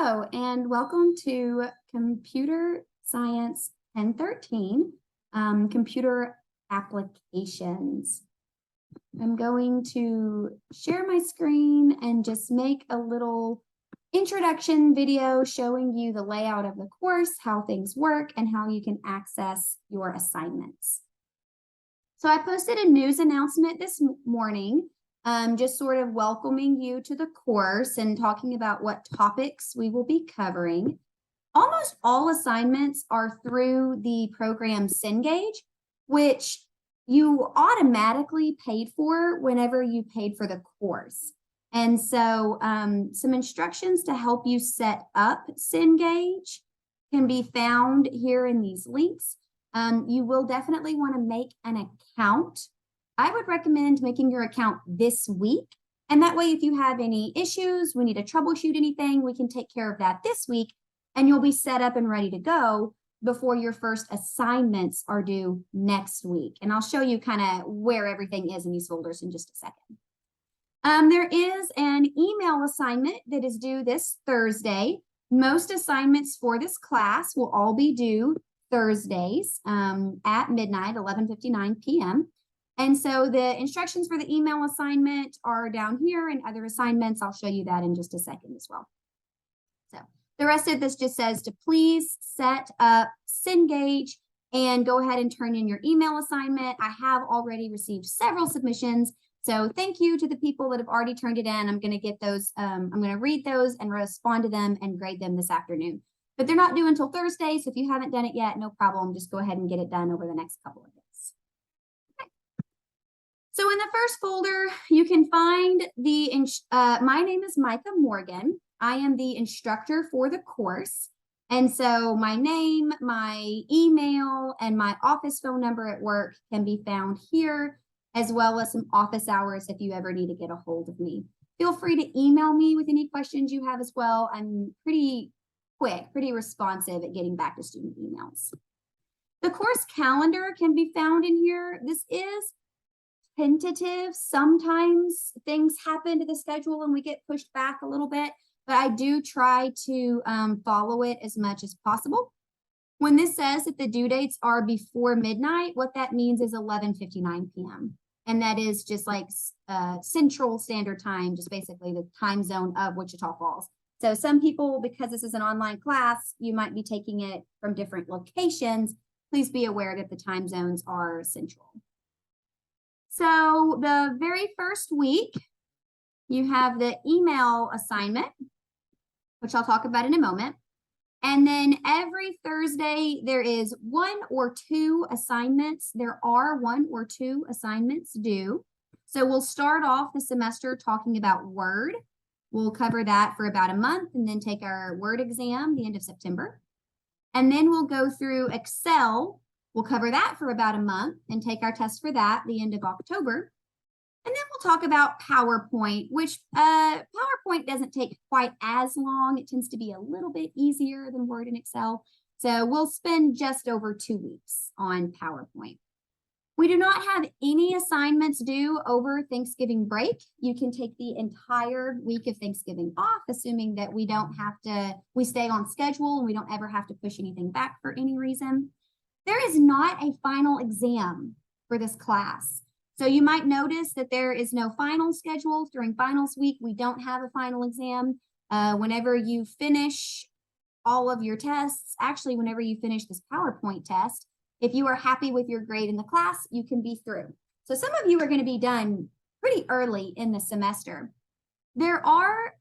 Hello, and welcome to Computer Science 1013, Computer Applications. I'm going to share my screen and just make a little introduction video showing you the layout of the course, how things work, and how you can access your assignments. So I posted a news announcement this morning, just sort of welcoming you to the course and talking about what topics we will be covering. Almost all assignments are through the program Cengage, which you automatically paid for whenever you paid for the course. And so some instructions to help you set up Cengage can be found here in these links. You will definitely want to make an account. I would recommend making your account this week. And that way, if you have any issues, we need to troubleshoot anything, we can take care of that this week, and you'll be set up and ready to go before your first assignments are due next week. And I'll show you kind of where everything is in these folders in just a second. There is an email assignment that is due this Thursday. Most assignments for this class will all be due Thursdays at midnight, 11:59 p.m. And so the instructions for the email assignment are down here, and other assignments, I'll show you that in just a second as well. So the rest of this just says to please set up Cengage and go ahead and turn in your email assignment. I have already received several submissions. So thank you to the people that have already turned it in. I'm going to get those, I'm going to read those and respond to them and grade them this afternoon. But they're not due until Thursday, so if you haven't done it yet, no problem. Just go ahead and get it done over the next couple of days. Okay. So in the first folder, you can find the, my name is Micah Morgan. I am the instructor for the course. And so my name, my email, and my office phone number at work can be found here, as well as some office hours if you ever need to get a hold of me. Feel free to email me with any questions you have as well. I'm pretty quick, pretty responsive at getting back to student emails. The course calendar can be found in here. This is tentative. Sometimes things happen to the schedule and we get pushed back a little bit, but I do try to follow it as much as possible. When this says that the due dates are before midnight, what that means is 11:59 p.m. And that is just like Central Standard Time, just basically the time zone of Wichita Falls. So some people, because this is an online class, you might be taking it from different locations. Please be aware that the time zones are central. So the very first week, you have the email assignment, which I'll talk about in a moment. And then every Thursday, there is one or two assignments. There are one or two assignments due. So we'll start off the semester talking about Word. We'll cover that for about a month and then take our Word exam the end of September. And then we'll go through Excel. We'll cover that for about a month and take our test for that the end of October. And then we'll talk about PowerPoint, which PowerPoint doesn't take quite as long. It tends to be a little bit easier than Word and Excel. So we'll spend just over 2 weeks on PowerPoint. We do not have any assignments due over Thanksgiving break. You can take the entire week of Thanksgiving off, assuming that we stay on schedule and we don't ever have to push anything back for any reason. There is not a final exam for this class. So you might notice that there is no final scheduled during finals week. We don't have a final exam. Whenever you finish all of your tests, actually, whenever you finish this PowerPoint test, if you are happy with your grade in the class, you can be through. So some of you are going to be done pretty early in the semester. There are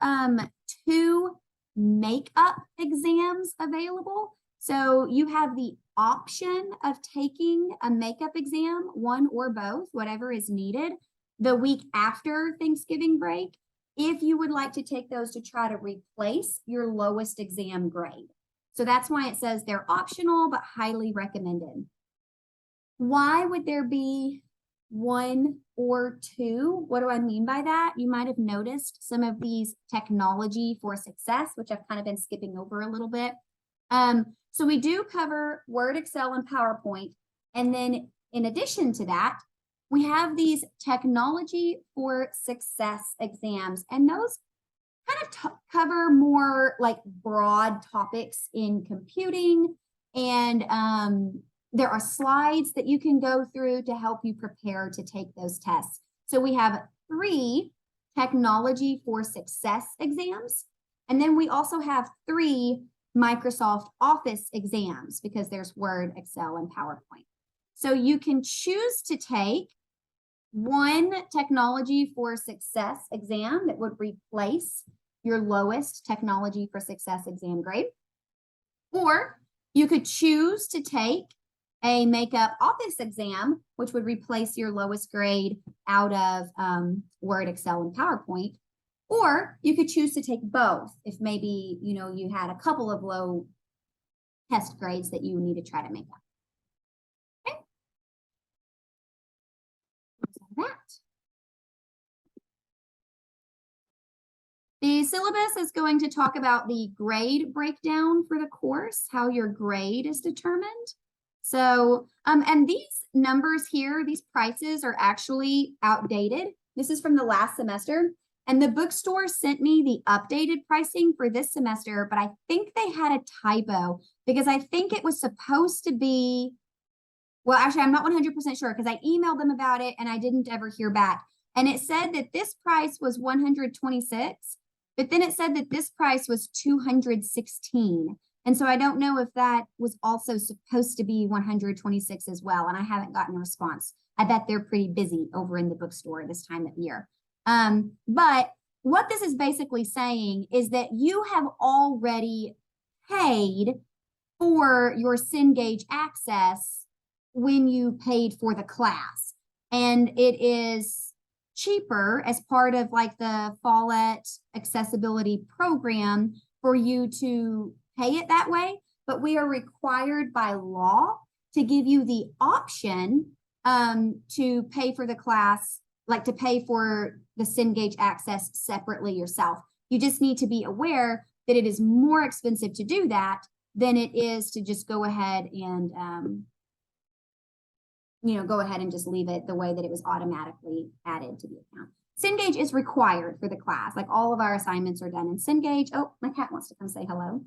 2 makeup exams available. So you have the option of taking a makeup exam, one or both, whatever is needed, the week after Thanksgiving break, if you would like to take those to try to replace your lowest exam grade. So that's why it says they're optional, but highly recommended. Why would there be 1 or 2? What do I mean by that? You might have noticed some of these technology for success, which I've kind of been skipping over a little bit. So we do cover Word, Excel, and PowerPoint. And then in addition to that, we have these technology for success exams. And those kind of cover more like broad topics in computing. And there are slides that you can go through to help you prepare to take those tests. So we have 3 Technology for Success exams. And then we also have 3 Microsoft Office exams because there's Word, Excel, and PowerPoint. So you can choose to take one Technology for Success exam that would replace your lowest Technology for Success exam grade. Or you could choose to take a Makeup Office exam, which would replace your lowest grade out of Word, Excel, and PowerPoint. Or you could choose to take both if maybe, you know, you had a couple of low test grades that you need to try to make up. Okay. That. The syllabus is going to talk about the grade breakdown for the course, how your grade is determined. So, and these numbers here, these prices are actually outdated. This is from the last semester. And the bookstore sent me the updated pricing for this semester, but I think they had a typo because I think it was supposed to be, well, actually, I'm not 100% sure because I emailed them about it and I didn't ever hear back. And it said that this price was $126, but then it said that this price was $216. And so I don't know if that was also supposed to be $126 as well. And I haven't gotten a response. I bet they're pretty busy over in the bookstore this time of year. But what this is basically saying is that you have already paid for your Cengage access when you paid for the class. And it is cheaper as part of like the Follett accessibility program for you to pay it that way. But we are required by law to give you the option to pay for the class, like to pay for the Cengage access separately yourself. You just need to be aware that it is more expensive to do that than it is to just go ahead and, go ahead and just leave it the way that it was automatically added to the account. Cengage is required for the class. Like all of our assignments are done in Cengage. Oh, my cat wants to come say hello.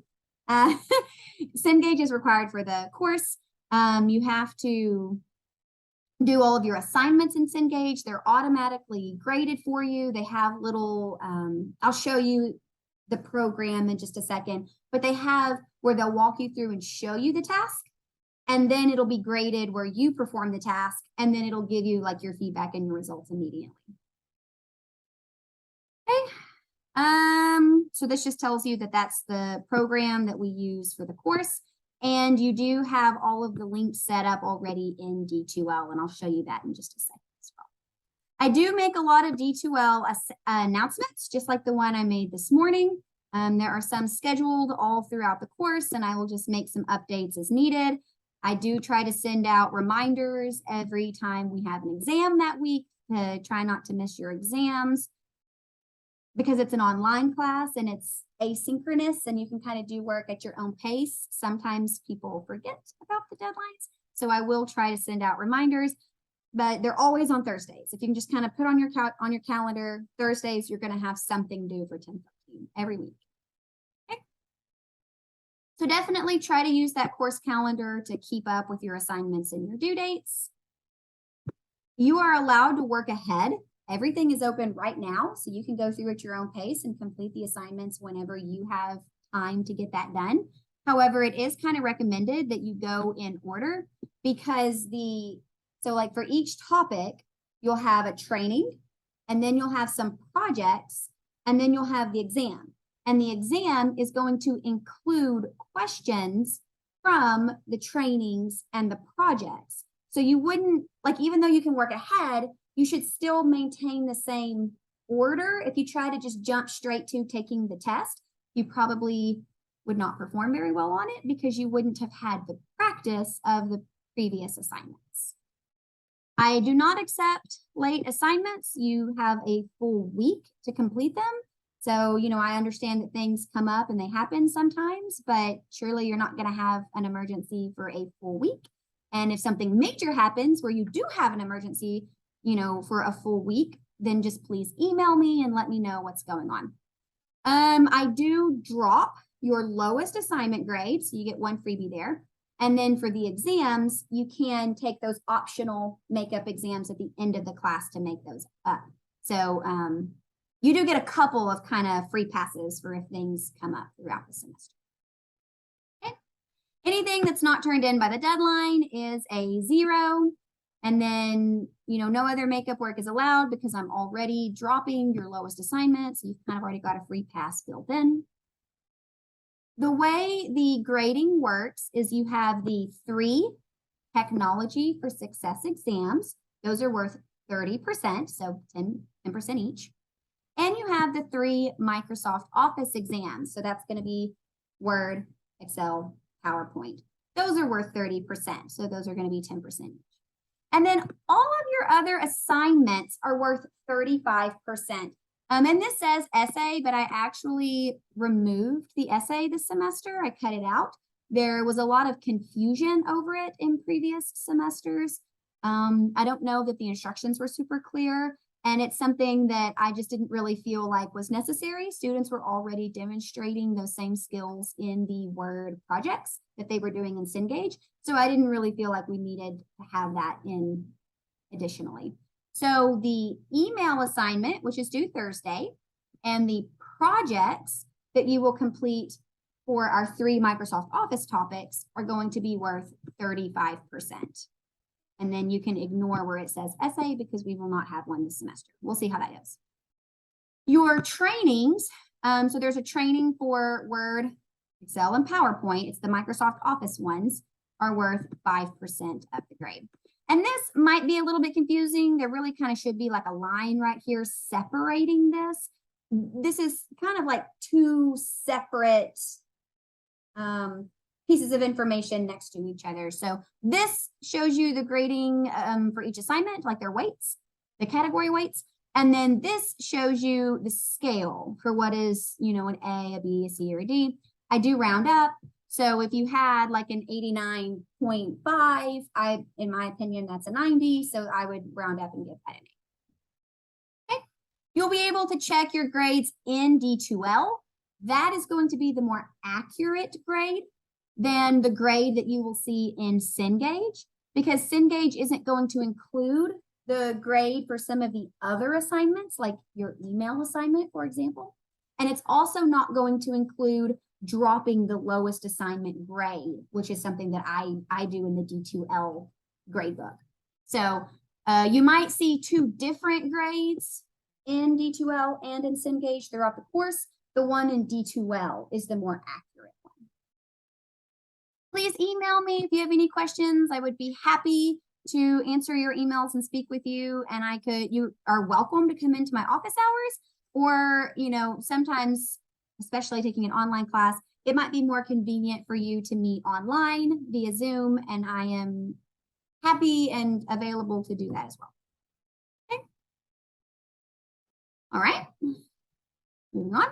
Cengage is required for the course. You have to do all of your assignments in Cengage. They're automatically graded for you. They have little, I'll show you the program in just a second, but they have where they'll walk you through and show you the task. And then it'll be graded where you perform the task. And then it'll give you like your feedback and your results immediately. Okay. So this just tells you that that's the program that we use for the course. And you do have all of the links set up already in D2L, and I'll show you that in just a second as well. I do make a lot of D2L announcements, just like the one I made this morning. There are some scheduled all throughout the course, and I will just make some updates as needed. I do try to send out reminders every time we have an exam that week to try not to miss your exams, because it's an online class and it's asynchronous and you can kind of do work at your own pace. Sometimes people forget about the deadlines. So I will try to send out reminders, but they're always on Thursdays. If you can just kind of put on your calendar, Thursdays, you're going to have something due for 10-13 every week. Okay. So definitely try to use that course calendar to keep up with your assignments and your due dates. You are allowed to work ahead. Everything is open right now, so you can go through at your own pace and complete the assignments whenever you have time to get that done. However, it is kind of recommended that you go in order because so like for each topic, you'll have a training, and then you'll have some projects, and then you'll have the exam. And the exam is going to include questions from the trainings and the projects. So you wouldn't, like, even though you can work ahead, you should still maintain the same order. If you try to just jump straight to taking the test, you probably would not perform very well on it because you wouldn't have had the practice of the previous assignments. I do not accept late assignments. You have a full week to complete them. So, I understand that things come up and they happen sometimes, but surely you're not going to have an emergency for a full week. And if something major happens where you do have an emergency, for a full week, then just please email me and let me know what's going on. I do drop your lowest assignment grade, so you get one freebie there. And then for the exams, you can take those optional makeup exams at the end of the class to make those up. So you do get a couple of kind of free passes for if things come up throughout the semester. Okay. Anything that's not turned in by the deadline is a 0. And then, no other makeup work is allowed because I'm already dropping your lowest assignment. So you've kind of already got a free pass built in. The way the grading works is you have the 3 technology for success exams. Those are worth 30%, so 10% each. And you have the 3 Microsoft Office exams. So that's going to be Word, Excel, PowerPoint. Those are worth 30%. So those are going to be 10% each. And then all of your other assignments are worth 35%. And this says essay, but I actually removed the essay this semester. I cut it out. There was a lot of confusion over it in previous semesters. I don't know that the instructions were super clear, and it's something that I just didn't really feel like was necessary. Students were already demonstrating those same skills in the Word projects that they were doing in Cengage. So I didn't really feel like we needed to have that in additionally. So the email assignment, which is due Thursday, and the projects that you will complete for our 3 Microsoft Office topics are going to be worth 35%. And then you can ignore where it says essay because we will not have one this semester. We'll see how that goes. Your trainings, so there's a training for Word, Excel, and PowerPoint. It's the Microsoft Office ones are worth 5% of the grade. And this might be a little bit confusing. There really kind of should be like a line right here separating this. This is kind of like 2 separate pieces of information next to each other. So this shows you the grading for each assignment, like their weights, the category weights. And then this shows you the scale for what is, an A, a B, a C, or a D. I do round up. So if you had like an 89.5, in my opinion, that's a 90. So I would round up and give that an 8. Okay. You'll be able to check your grades in D2L. That is going to be the more accurate grade than the grade that you will see in Cengage, because Cengage isn't going to include the grade for some of the other assignments, like your email assignment, for example. And it's also not going to include dropping the lowest assignment grade, which is something that I do in the D2L gradebook. So you might see 2 different grades in D2L and in Cengage throughout the course. The one in D2L is the more accurate one. Please email me if you have any questions. I would be happy to answer your emails and speak with you. And you are welcome to come into my office hours, or, sometimes, especially taking an online class, it might be more convenient for you to meet online via Zoom, and I am happy and available to do that as well. Okay. All right. Moving on.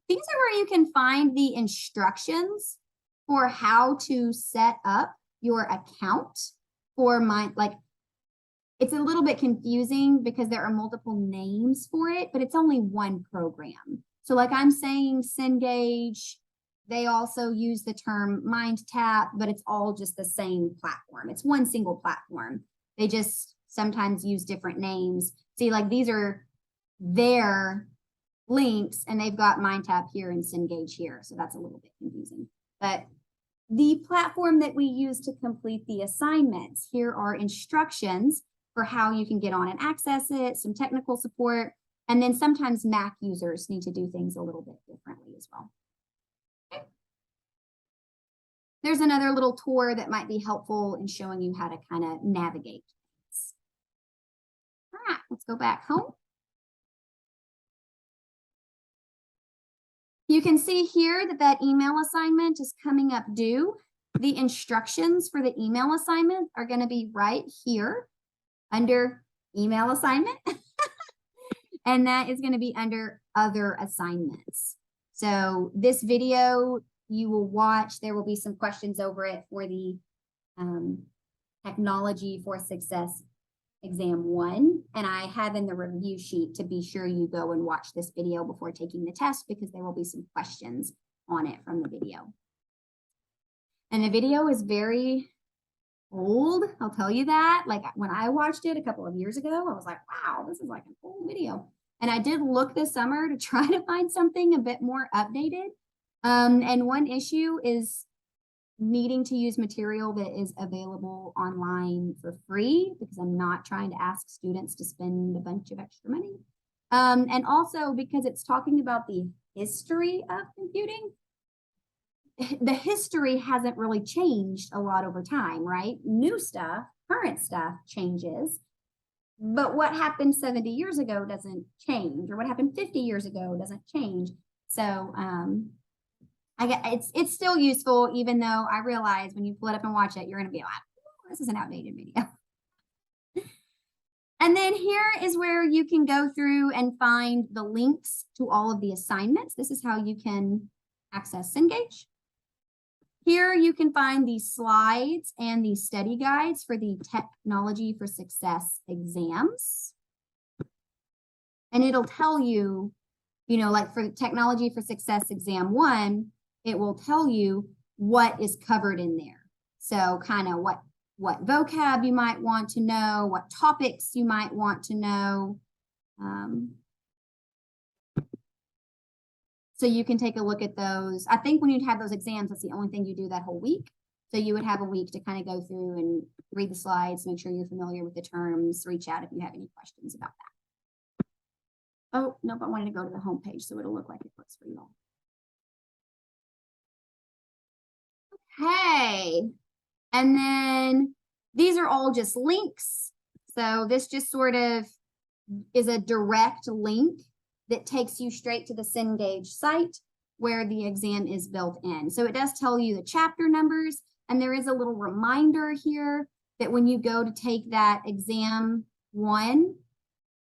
These are where you can find the instructions for how to set up your account for it's a little bit confusing because there are multiple names for it, but it's only one program. So like I'm saying, Cengage, they also use the term MindTap, but it's all just the same platform. It's one single platform. They just sometimes use different names. See, like these are their links, and they've got MindTap here and Cengage here. So that's a little bit confusing. But the platform that we use to complete the assignments, here are instructions for how you can get on and access it, some technical support, and then sometimes Mac users need to do things a little bit differently as well. Okay. There's another little tour that might be helpful in showing you how to kind of navigate things. All right, let's go back home. You can see here that email assignment is coming up due. The instructions for the email assignment are going to be right here under email assignment. And that is going to be under other assignments. So this video you will watch, there will be some questions over it for the technology for success exam 1, and I have in the review sheet to be sure you go and watch this video before taking the test because there will be some questions on it from the video. And the video is very old, I'll tell you that. Like when I watched it a couple of years ago, I was like, wow, this is like an old video. And I did look this summer to try to find something a bit more updated. And one issue is needing to use material that is available online for free because I'm not trying to ask students to spend a bunch of extra money. And also because it's talking about the history of computing. The history hasn't really changed a lot over time, right? New stuff, current stuff changes, but what happened 70 years ago doesn't change, or what happened 50 years ago doesn't change. So it's still useful, even though I realize when you pull it up and watch it, you're going to be like, oh, this is an outdated video. And then here is where you can go through and find the links to all of the assignments. This is how you can access Cengage. Here you can find these slides and these study guides for the Technology for Success exams. And it'll tell you, like for Technology for Success exam 1, it will tell you what is covered in there. So kind of what vocab you might want to know, what topics you might want to know. So you can take a look at those. I think when you'd have those exams, that's the only thing you do that whole week. So you would have a week to kind of go through and read the slides, make sure you're familiar with the terms, reach out if you have any questions about that. Oh, nope, I wanted to go to the home page so it'll look like it looks for you all. Okay, and then these are all just links. So this just sort of is a direct link that takes you straight to the Cengage site where the exam is built in. So it does tell you the chapter numbers, and there is a little reminder here that when you go to take that exam 1,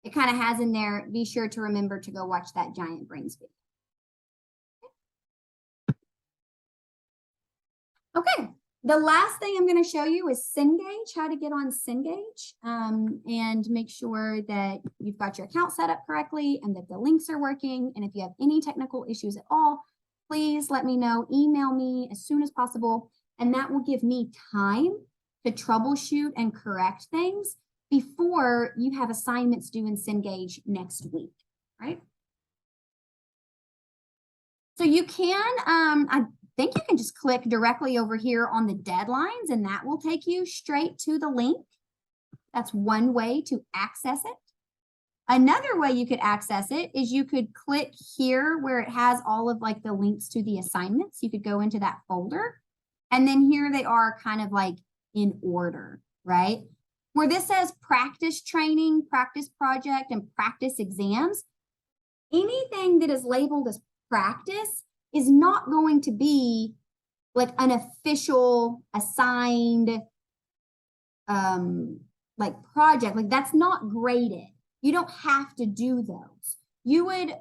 it kind of has in there, be sure to remember to go watch that Giant Brains video. Okay, the last thing I'm going to show you is Cengage, how to get on Cengage, and make sure that you've got your account set up correctly and that the links are working. And if you have any technical issues at all, please let me know, email me as soon as possible. And that will give me time to troubleshoot and correct things before you have assignments due in Cengage next week, right? So you can, I think you can just click directly over here on the deadlines and that will take you straight to the link. That's one way to access it. Another way you could access it is you could click here where it has all of like the links to the assignments. You could go into that folder and then here they are kind of like in order, right? Where this says practice training, practice project, and practice exams, anything that is labeled as practice is not going to be like an official assigned like project. Like that's not graded. You don't have to do those. You would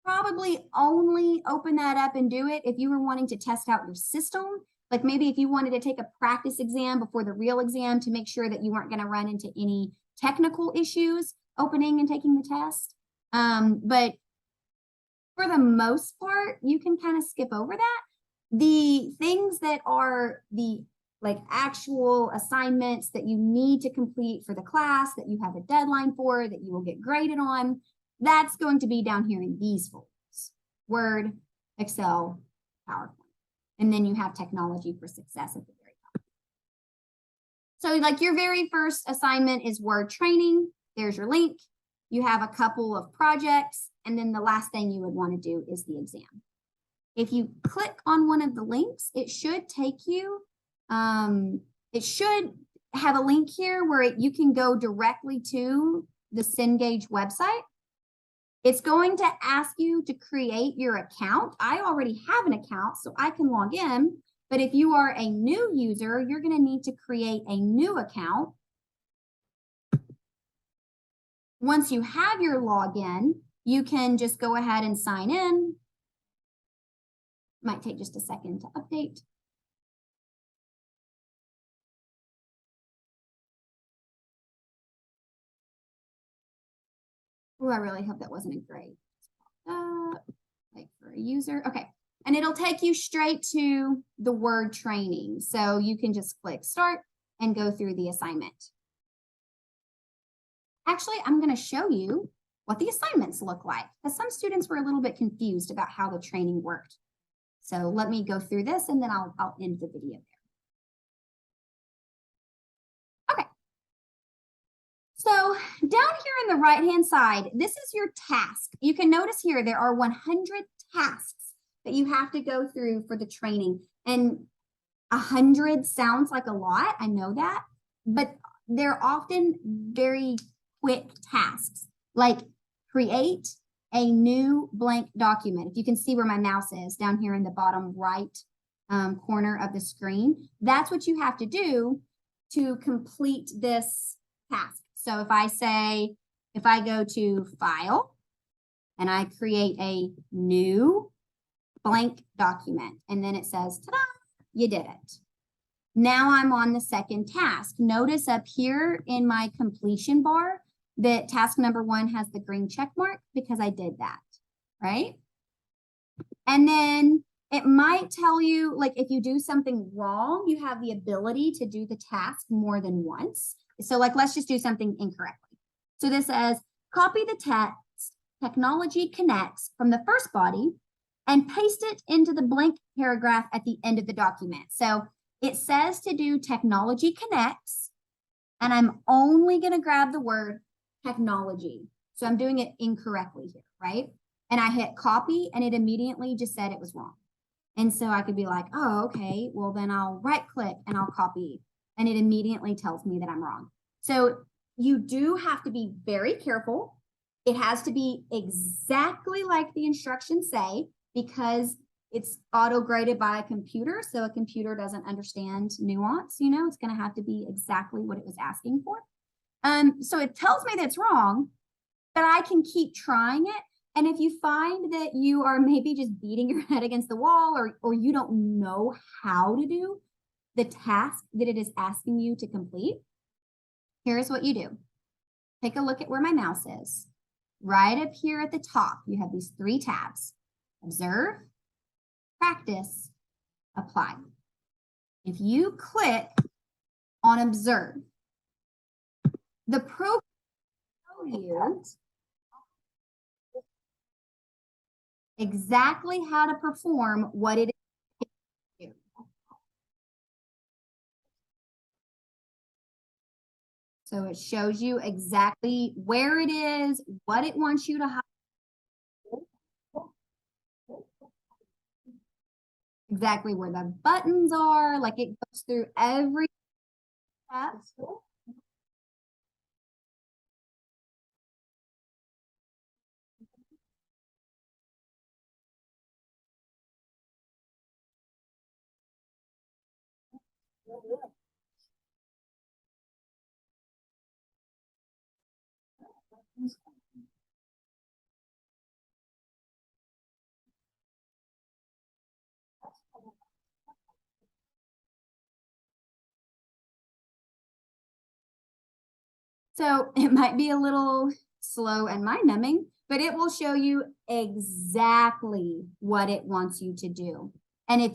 probably only open that up and do it if you were wanting to test out your system. Like maybe if you wanted to take a practice exam before the real exam to make sure that you weren't going to run into any technical issues opening and taking the test. But for the most part, you can kind of skip over that. The things that are the like actual assignments that you need to complete for the class that you have a deadline for, that you will get graded on, that's going to be down here in these folders: Word, Excel, PowerPoint. And then you have Technology for Success at the very top. So like your very first assignment is Word training. There's your link. You have a couple of projects, and then the last thing you would want to do is the exam. If you click on one of the links, it should take you, it should have a link here where you can go directly to the Cengage website. It's going to ask you to create your account. I already have an account, so I can log in. But if you are a new user, you're going to need to create a new account. Once you have your login, you can just go ahead and sign in. Might take just a second to update. Oh, I really hope that wasn't a great. Like for a user. Okay. And it'll take you straight to the word training. So you can just click start and go through the assignment. Actually, I'm going to show you what the assignments look like, because some students were a little bit confused about how the training worked. So let me go through this and then I'll end the video there. Okay. So down here in the right-hand side, this is your task. You can notice here there are 100 tasks that you have to go through for the training. And 100 sounds like a lot, I know that, but they're often very quick tasks, like create a new blank document. If you can see where my mouse is down here in the bottom right corner of the screen, that's what you have to do to complete this task. So if I go to File and I create a new blank document, and then it says, ta-da, you did it. Now I'm on the second task. Notice up here in my completion bar that task number 1 has the green check mark because I did that, right? And then it might tell you, like, if you do something wrong, you have the ability to do the task more than once. So like, let's just do something incorrectly. So this says, copy the text, technology connects from the first body and paste it into the blank paragraph at the end of the document. So it says to do technology connects, and I'm only going to grab the word technology. So I'm doing it incorrectly here, right? And I hit copy and it immediately just said it was wrong. And so I could be like, oh, okay, well then I'll right click and I'll copy. And it immediately tells me that I'm wrong. So you do have to be very careful. It has to be exactly like the instructions say, because it's auto-graded by a computer. So a computer doesn't understand nuance, you know, it's going to have to be exactly what it was asking for. So it tells me that's wrong, but I can keep trying it. And if you find that you are maybe just beating your head against the wall, or you don't know how to do the task that it is asking you to complete, here's what you do. Take a look at where my mouse is. Right up here at the top, you have these 3 tabs: observe, practice, apply. If you click on observe, the program will show you exactly how to perform what it is. So it shows you exactly where it is, what it wants you to hide, exactly where the buttons are, like it goes through every step. So it might be a little slow and mind numbing, but it will show you exactly what it wants you to do. And if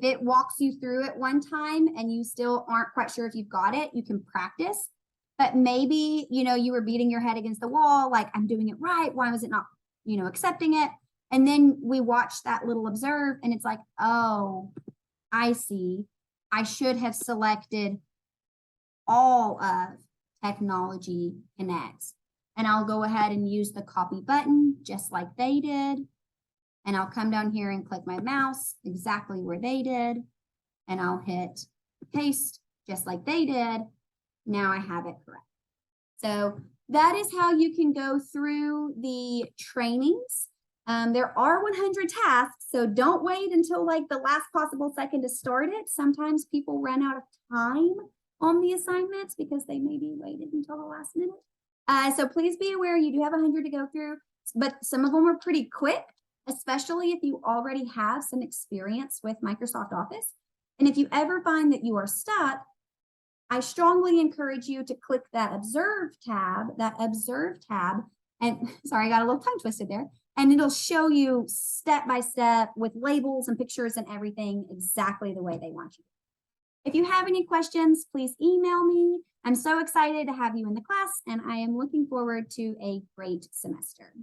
it walks you through it one time and you still aren't quite sure if you've got it, you can practice. But maybe, you know, you were beating your head against the wall, like, I'm doing it right. Why was it not, you know, accepting it? And then we watch that little observe and it's like, oh, I see. I should have selected all of technology connects. And I'll go ahead and use the copy button just like they did. And I'll come down here and click my mouse exactly where they did. And I'll hit paste just like they did. Now I have it correct. So that is how you can go through the trainings. There are 100 tasks, so don't wait until like the last possible second to start it. Sometimes people run out of time on the assignments because they maybe waited until the last minute. So please be aware you do have 100 to go through, but some of them are pretty quick, especially if you already have some experience with Microsoft Office. And if you ever find that you are stuck, I strongly encourage you to click that Observe tab And sorry, I got a little tongue twisted there. And it'll show you step by step with labels and pictures and everything exactly the way they want you. If you have any questions, please email me. I'm so excited to have you in the class, and I am looking forward to a great semester.